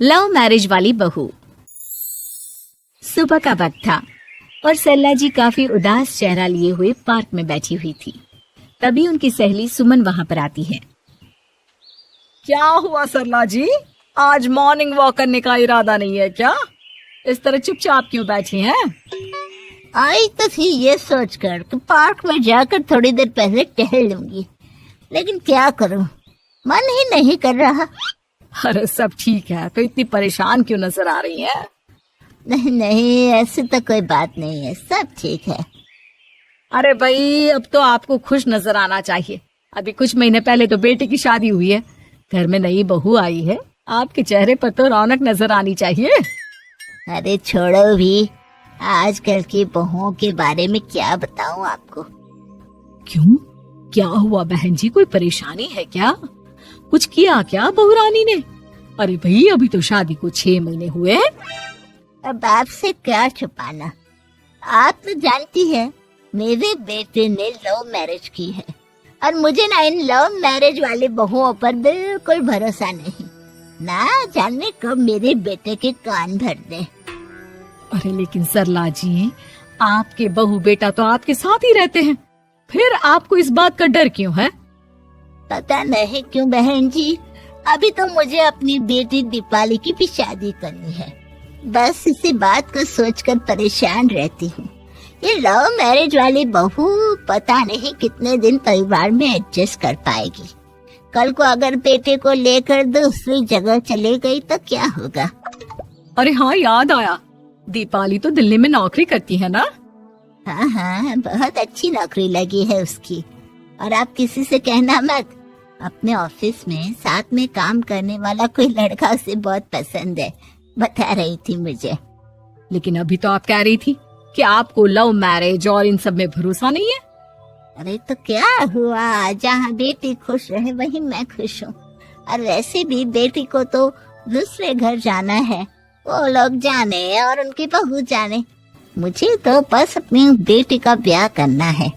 Love marriage वाली बहू। सुबह का वक्त था और सरला जी काफी उदास चेहरा लिए हुए पार्क में बैठी हुई थी। तभी उनकी सहेली सुमन वहां पर आती है। क्या हुआ सरला जी, आज मॉर्निंग वॉक करने का इरादा नहीं है क्या? इस तरह चुपचाप क्यों बैठी हैं? आई तो थी ये सोचकर कि पार्क में जाकर थोड़ी देर पहले टहल लूंगी, लेकिन क्या करूं, मन ही नहीं कर रहा। अरे सब ठीक है, तो इतनी परेशान क्यों नजर आ रही हैं? नहीं नहीं, ऐसी तो कोई बात नहीं है, सब ठीक है। अरे भाई, अब तो आपको खुश नजर आना चाहिए। अभी कुछ महीने पहले तो बेटे की शादी हुई है, घर में नई बहू आई है, आपके चेहरे पर तो रौनक नजर आनी चाहिए। अरे छोड़ो भी, आजकल की बहुओं के बारे में क्या बताऊं आपको। क्यों, क्या हुआ बहन जी, कोई परेशानी है क्या? कुछ किया क्या बहू रानी ने? अरे भाई, अभी तो शादी को 6 महीने हुए हैं। अब आपसे क्या छुपाना, आप तो जानती है मेरे बेटे ने लव मैरिज की है और मुझे ना इन लव मैरिज वाली बहुओं पर बिल्कुल भरोसा नहीं। ना जाने कब मेरे बेटे के कान भर दे। अरे लेकिन सरला जी, आपके बहू बेटा तो आपके साथ ही रहते हैं, फिर आपको इस बात का डर क्यों है? पता नहीं क्यों बहन जी, अभी तो मुझे अपनी बेटी दीपाली की भी शादी करनी है। बस इसी बात को सोचकर परेशान रहती हूँ। ये लव मैरिज वाली बहू पता नहीं कितने दिन परिवार में एडजस्ट कर पाएगी। कल को अगर बेटे को लेकर दूसरी जगह चले गई तो क्या होगा? अरे हाँ, याद आया, दीपाली तो दिल्ली में नौकरी करती है ना? हाँ हाँ, बहुत अच्छी नौकरी लगी है उसकी। और आप किसी से कहना मत, अपने ऑफिस में साथ में काम करने वाला कोई लड़का उसे बहुत पसंद है, बता रही थी मुझे। लेकिन अभी तो आप कह रही थी कि आपको लव मैरिज और इन सब में भरोसा नहीं है। अरे तो क्या हुआ, जहाँ बेटी खुश रहे वहीं मैं खुश हूँ। और वैसे भी बेटी को तो दूसरे घर जाना है, वो लोग जाने और उनकी बहू जाने, मुझे तो बस अपनी बेटी का ब्याह करना है।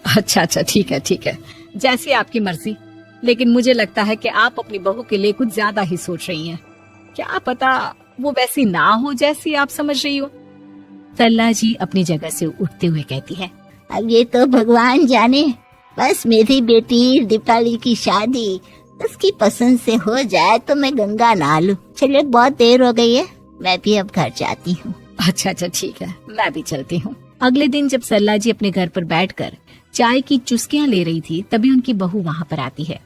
अच्छा अच्छा, ठीक है ठीक है, जैसी आपकी मर्जी। लेकिन मुझे लगता है कि आप अपनी बहू के लिए कुछ ज्यादा ही सोच रही हैं। क्या पता वो वैसी ना हो जैसी आप समझ रही हो। सरला जी अपनी जगह से उठते हुए कहती है, अब ये तो भगवान जाने, बस मेरी बेटी दीपाली की शादी उसकी पसंद से हो जाए तो मैं गंगा नहा लूं। चलिए बहुत देर हो गई है, मैं भी अब घर जाती हूँ। अच्छा अच्छा ठीक है, मैं भी चलती हूँ। अगले दिन जब सरला जी अपने घर पर बैठकर चाय की चुस्कियां ले रही थी, तभी उनकी बहू वहां पर आती है।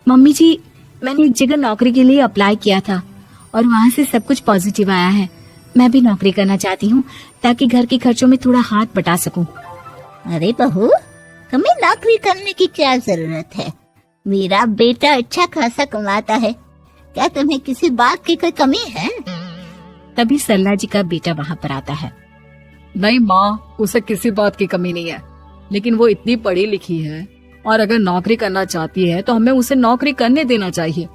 मम्मी जी, मैंने एक जगह नौकरी के लिए अप्लाई किया था और वहाँ से सब कुछ पॉजिटिव आया है। मैं भी नौकरी करना चाहती हूँ ताकि घर के खर्चों में थोड़ा हाथ बटा सकूं। अरे बहू, तुम्हें नौकरी करने की क्या जरूरत है? मेरा बेटा अच्छा खासा कमाता है, क्या तुम्हें किसी बात की कोई कमी है? तभी सरला जी का बेटा वहाँ पर आता है। नहीं माँ, उसे किसी बात की कमी नहीं है, लेकिन वो इतनी पढ़ी लिखी है और अगर नौकरी करना चाहती है तो हमें उसे नौकरी करने देना चाहिए।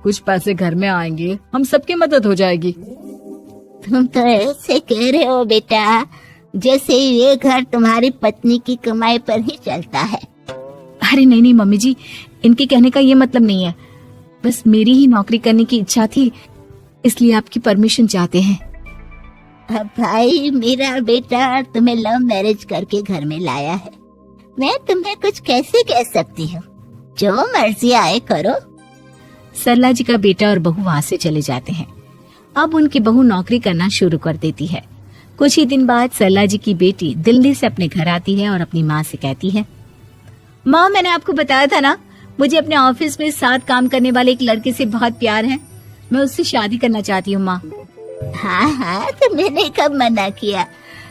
कुछ पैसे घर में आएंगे, हम सबकी मदद हो जाएगी। तुम तो ऐसे कह रहे हो बेटा जैसे ये घर तुम्हारी पत्नी की कमाई पर ही चलता है। अरे नहीं नहीं मम्मी जी, इनके कहने का ये मतलब नहीं है, बस मेरी ही नौकरी करने की इच्छा थी, इसलिए आपकी परमिशन चाहते हैं। अब भाई, मेरा बेटा तुम्हें लव मैरिज करके घर में लाया है, मैं तुम्हें कुछ कैसे कह सकती हूँ? जो मर्जी आए करो। सरला जी का बेटा और बहू वहाँ से चले जाते हैं। अब उनकी बहू नौकरी करना शुरू कर देती है। कुछ ही दिन बाद सरला जी की बेटी दिल्ली से अपने घर आती है और अपनी माँ से कहती है, माँ, मैंने आपको बताया था ना, मुझे अपने ऑफिस में साथ काम करने वाले एक लड़के से बहुत प्यार है, मैं उससे शादी करना चाहती हूँ। माँ, हाँ हाँ, तो मैंने कब मना किया?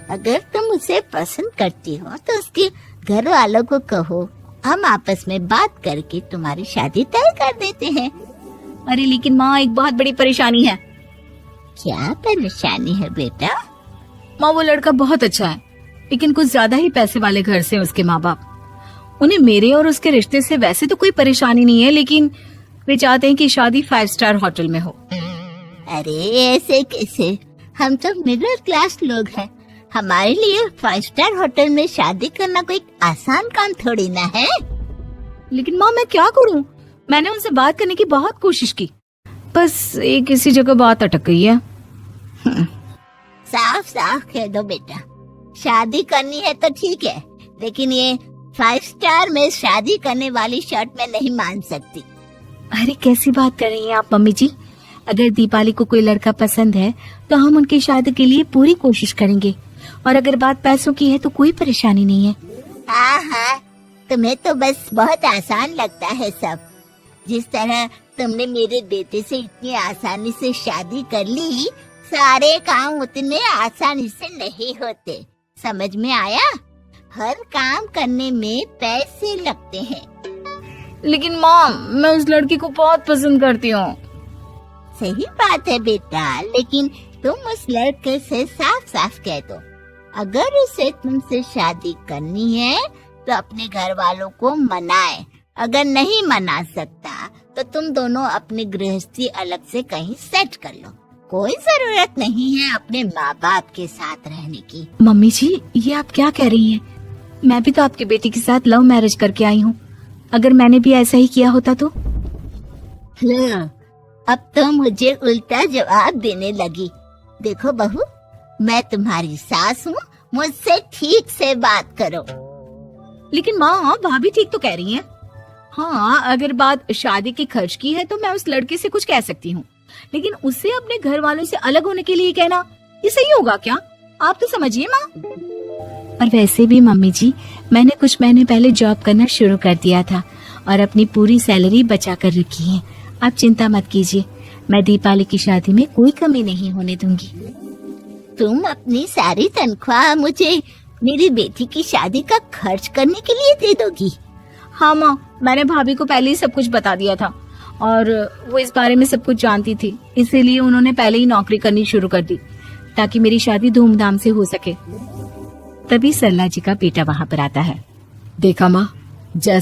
अगर तुम उसे पसंद करती हो तो उसके घर वालों को कहो, हम आपस में बात करके तुम्हारी शादी तय कर देते हैं। अरे लेकिन माँ, एक बहुत बड़ी परेशानी है। क्या परेशानी है बेटा? माँ, वो लड़का बहुत अच्छा है, लेकिन कुछ ज्यादा ही पैसे वाले घर से उसके माँ बाप। उन्हें मेरे और उसके रिश्ते से वैसे तो कोई परेशानी नहीं है, लेकिन वे चाहते हैं कि शादी 5 स्टार होटल में हो। अरे ऐसे कैसे, हम तो मिडिल क्लास लोग हैं, हमारे लिए 5 स्टार होटल में शादी करना कोई आसान काम थोड़ी ना है। लेकिन माँ, मैं क्या करूँ? मैंने उनसे बात करने की बहुत कोशिश की, बस एक इसी जगह बात अटक गई है। साफ साफ कह दो बेटा, शादी करनी है तो ठीक है, लेकिन ये 5 स्टार में शादी करने वाली शर्त मैं नहीं मान सकती। अरे कैसी बात कर रही हैं आप मम्मी जी? अगर दीपाली को कोई लड़का पसंद है तो हम उनकी शादी के लिए पूरी कोशिश करेंगे, और अगर बात पैसों की है तो कोई परेशानी नहीं है। हाँ हाँ, तुम्हें तो बस बहुत आसान लगता है सब। जिस तरह तुमने मेरे बेटे से इतनी आसानी से शादी कर ली, सारे काम उतने आसानी से नहीं होते। समझ में आया? हर काम करने में पैसे लगते हैं। लेकिन माँ, मैं उस लड़की को बहुत पसंद करती हूँ। सही बात है बेटा, लेकिन तुम उस लड़के से साफ साफ कह दो, अगर उसे तुमसे शादी करनी है तो अपने घर वालों को मनाए। अगर नहीं मना सकता तो तुम दोनों अपनी गृहस्थी अलग से कहीं सेट कर लो। कोई जरूरत नहीं है अपने माँ बाप के साथ रहने की। मम्मी जी, ये आप क्या कह रही हैं? मैं भी तो आपकी बेटी के साथ लव मैरिज करके आई हूँ। अगर मैंने भी ऐसा ही किया होता तो? लो, अब तो मुझे उल्टा जवाब देने लगी। देखो बहू, मैं तुम्हारी सास हूँ, मुझसे ठीक से बात करो। लेकिन माँ, भाभी ठीक तो कह रही हैं। हाँ, अगर बात शादी के खर्च की है तो मैं उस लड़के से कुछ कह सकती हूँ, लेकिन उससे अपने घर वालों से अलग होने के लिए कहना, ये सही होगा क्या? आप तो समझिए माँ। और वैसे भी मम्मी जी, मैंने कुछ महीने पहले जॉब करना शुरू कर दिया था और अपनी पूरी सैलरी बचा कर रखी है। आप चिंता मत कीजिए, मैं दीपाली की शादी में कोई कमी नहीं होने दूंगी। तुम अपनी सारी तनख्वाह मुझे मेरी बेटी की शादी का खर्च करने के लिए दे दोगी? हाँ माँ, मैंने भाभी को पहले ही सब कुछ बता दिया था और वो इस बारे में सब कुछ जानती थी, इसीलिए उन्होंने पहले ही नौकरी करनी शुरू कर दी ताकि मेरी शादी धूमधाम से हो सके। तभी सरला जी का बेटा वहाँ पर आता है। देखा माँ, जैसे